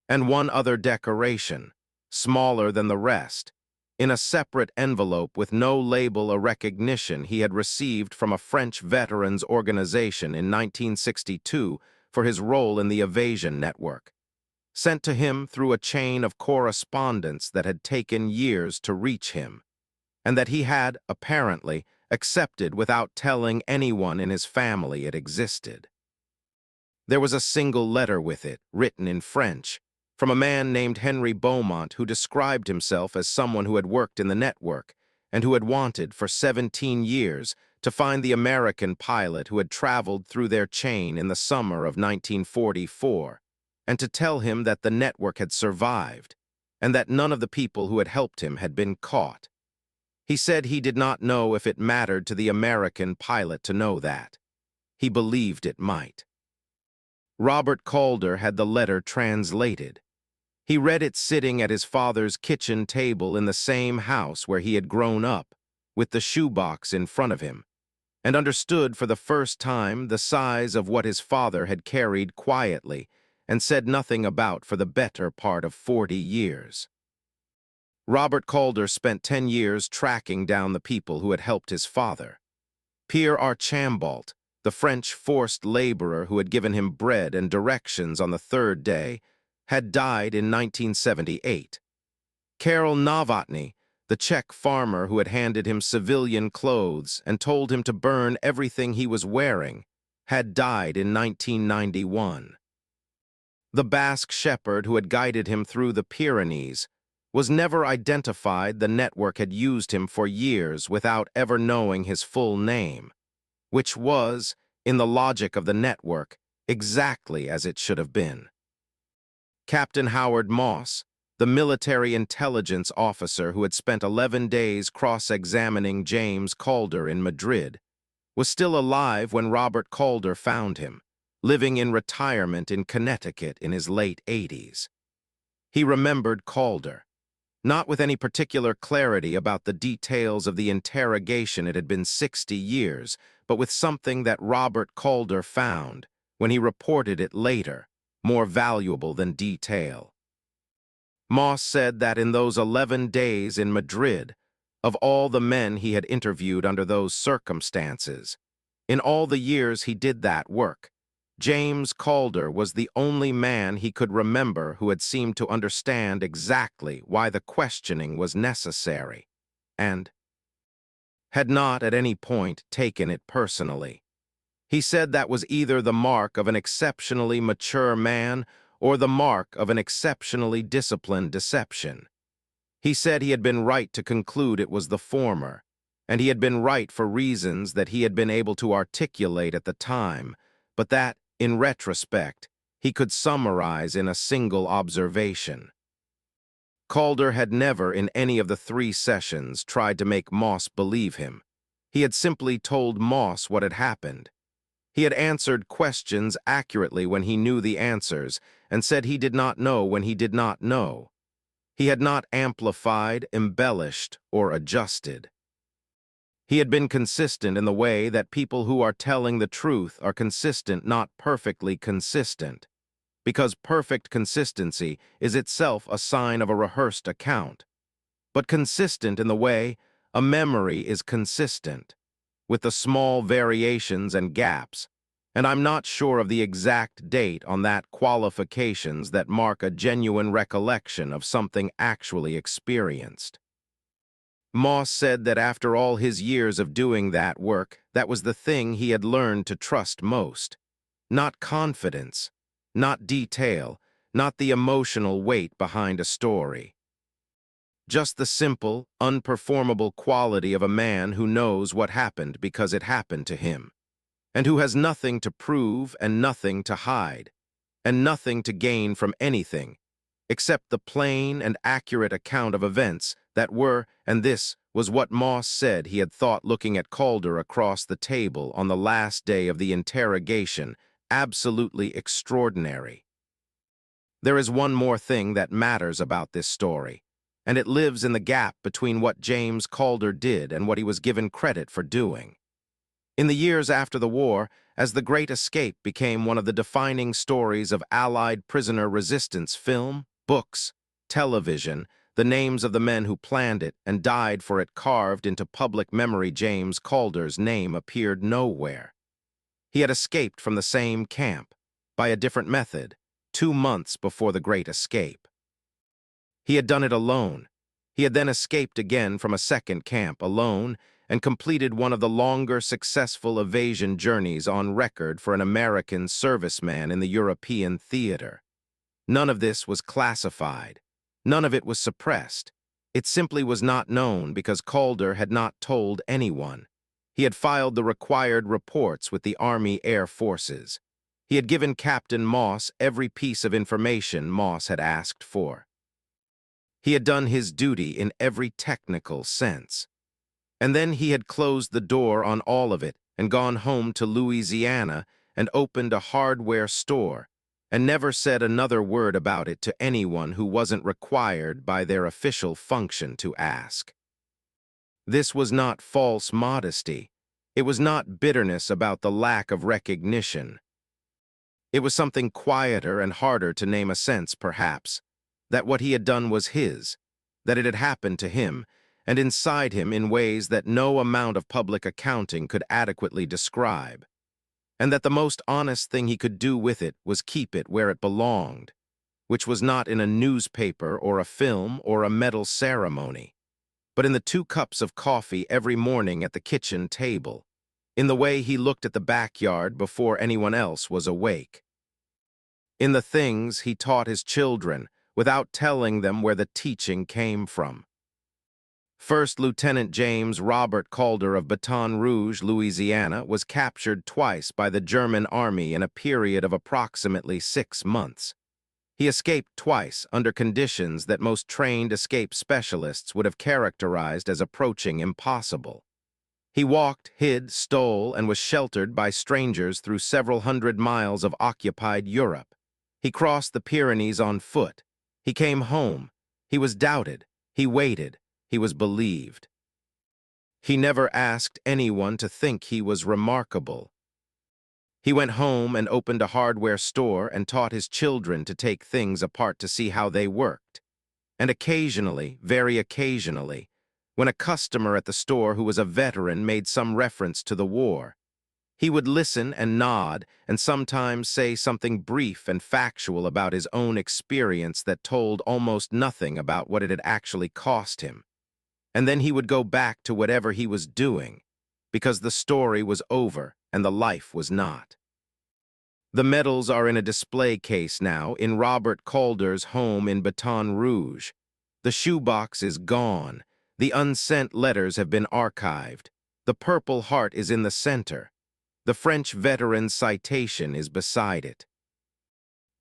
And one other decoration, smaller than the rest, in a separate envelope with no label or recognition he had received from a French veterans organization in 1962 for his role in the evasion network, sent to him through a chain of correspondence that had taken years to reach him, and that he had, apparently, accepted without telling anyone in his family it existed. There was a single letter with it, written in French, from a man named Henry Beaumont who described himself as someone who had worked in the network and who had wanted for 17 years to find the American pilot who had traveled through their chain in the summer of 1944, and to tell him that the network had survived, and that none of the people who had helped him had been caught. He said he did not know if it mattered to the American pilot to know that. He believed it might. Robert Calder had the letter translated. He read it sitting at his father's kitchen table in the same house where he had grown up, with the shoebox in front of him, and understood for the first time the size of what his father had carried quietly and said nothing about for the better part of 40 years. Robert Calder spent 10 years tracking down the people who had helped his father. Pierre Archambault, the French forced laborer who had given him bread and directions on the 3rd day, had died in 1978. Karel Novotny, the Czech farmer who had handed him civilian clothes and told him to burn everything he was wearing, had died in 1991. The Basque shepherd who had guided him through the Pyrenees was never identified. The network had used him for years without ever knowing his full name, which was, in the logic of the network, exactly as it should have been. Captain Howard Moss, the military intelligence officer who had spent 11 days cross-examining James Calder in Madrid, was still alive when Robert Calder found him, living in retirement in Connecticut in his late 80s. He remembered Calder, not with any particular clarity about the details of the interrogation. It had been 60 years, but with something that Robert Calder found, when he reported it later, more valuable than detail. Moss said that in those 11 days in Madrid, of all the men he had interviewed under those circumstances, in all the years he did that work, James Calder was the only man he could remember who had seemed to understand exactly why the questioning was necessary, and had not at any point taken it personally. He said that was either the mark of an exceptionally mature man or the mark of an exceptionally disciplined deception. He said he had been right to conclude it was the former, and he had been right for reasons that he had been able to articulate at the time, but that, in retrospect, he could summarize in a single observation. Calder had never in any of the 3 sessions tried to make Moss believe him. He had simply told Moss what had happened. He had answered questions accurately when he knew the answers, and said he did not know when he did not know. He had not amplified, embellished, or adjusted. He had been consistent in the way that people who are telling the truth are consistent, not perfectly consistent, because perfect consistency is itself a sign of a rehearsed account, but consistent in the way a memory is consistent, with the small variations and gaps, and I'm not sure of the exact date on that qualifications that mark a genuine recollection of something actually experienced. Moss said that after all his years of doing that work, that was the thing he had learned to trust most. Not confidence, not detail, not the emotional weight behind a story. Just the simple, unperformable quality of a man who knows what happened because it happened to him, and who has nothing to prove and nothing to hide, and nothing to gain from anything, except the plain and accurate account of events that were, and this was what Moss said he had thought looking at Calder across the table on the last day of the interrogation, absolutely extraordinary. There is one more thing that matters about this story, and it lives in the gap between what James Calder did and what he was given credit for doing. In the years after the war, as The Great Escape became one of the defining stories of Allied prisoner resistance, film, books, television, the names of the men who planned it and died for it carved into public memory, James Calder's name appeared nowhere. He had escaped from the same camp, by a different method, 2 months before the Great Escape. He had done it alone. He had then escaped again from a second camp alone and completed one of the longer successful evasion journeys on record for an American serviceman in the European theater. None of this was classified. None of it was suppressed. It simply was not known because Calder had not told anyone. He had filed the required reports with the Army Air Forces. He had given Captain Moss every piece of information Moss had asked for. He had done his duty in every technical sense. And then he had closed the door on all of it and gone home to Louisiana and opened a hardware store and never said another word about it to anyone who wasn't required by their official function to ask. This was not false modesty. It was not bitterness about the lack of recognition. It was something quieter and harder to name a sense, perhaps, that what he had done was his, that it had happened to him, and inside him in ways that no amount of public accounting could adequately describe, and that the most honest thing he could do with it was keep it where it belonged, which was not in a newspaper or a film or a medal ceremony, but in the 2 cups of coffee every morning at the kitchen table, in the way he looked at the backyard before anyone else was awake, in the things he taught his children without telling them where the teaching came from. First Lieutenant James Robert Calder of Baton Rouge, Louisiana, was captured twice by the German army in a period of approximately 6 months. He escaped twice under conditions that most trained escape specialists would have characterized as approaching impossible. He walked, hid, stole, and was sheltered by strangers through several hundred miles of occupied Europe. He crossed the Pyrenees on foot. He came home. He was doubted. He waited. He was believed. He never asked anyone to think he was remarkable. He went home and opened a hardware store and taught his children to take things apart to see how they worked. And occasionally, very occasionally, when a customer at the store who was a veteran made some reference to the war, he would listen and nod and sometimes say something brief and factual about his own experience that told almost nothing about what it had actually cost him. And then he would go back to whatever he was doing, because the story was over and the life was not. The medals are in a display case now in Robert Calder's home in Baton Rouge. The shoebox is gone. The unsent letters have been archived. The Purple Heart is in the center. The French veteran's citation is beside it.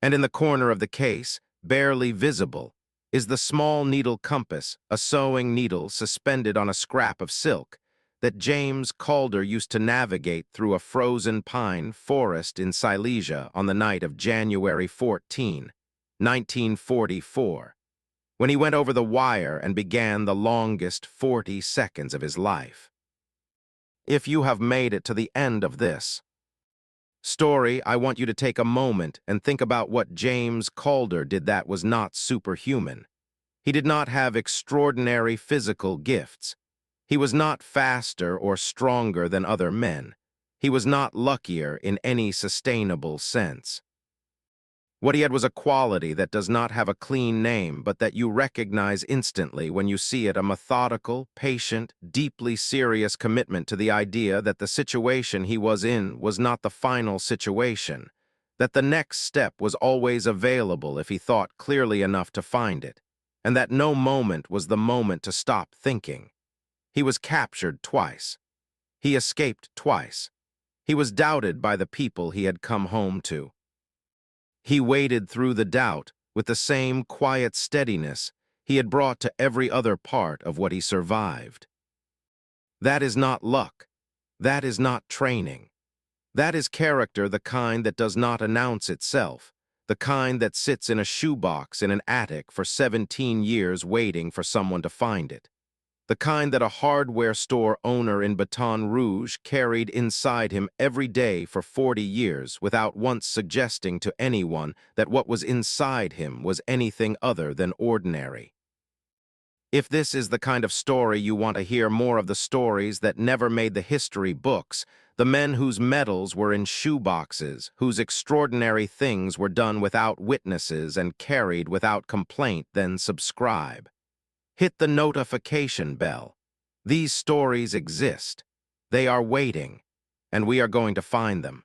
And in the corner of the case, barely visible, is the small needle compass, a sewing needle suspended on a scrap of silk, that James Calder used to navigate through a frozen pine forest in Silesia on the night of January 14, 1944, when he went over the wire and began the longest 40 seconds of his life. if you have made it to the end of this story, I want you to take a moment and think about what James Calder did that was not superhuman. He did not have extraordinary physical gifts. He was not faster or stronger than other men. He was not luckier in any sustainable sense. What he had was a quality that does not have a clean name, but that you recognize instantly when you see it: a methodical, patient, deeply serious commitment to the idea that the situation he was in was not the final situation, that the next step was always available if he thought clearly enough to find it, and that no moment was the moment to stop thinking. He was captured twice. He escaped twice. He was doubted by the people he had come home to. He waded through the doubt with the same quiet steadiness he had brought to every other part of what he survived. That is not luck. That is not training. That is character, the kind that does not announce itself, the kind that sits in a shoebox in an attic for 17 years waiting for someone to find it. The kind that a hardware store owner in Baton Rouge carried inside him every day for 40 years without once suggesting to anyone that what was inside him was anything other than ordinary. If this is the kind of story you want to hear more of, the stories that never made the history books, the men whose medals were in shoeboxes, whose extraordinary things were done without witnesses and carried without complaint, then subscribe. Hit the notification bell. These stories exist. They are waiting, and we are going to find them.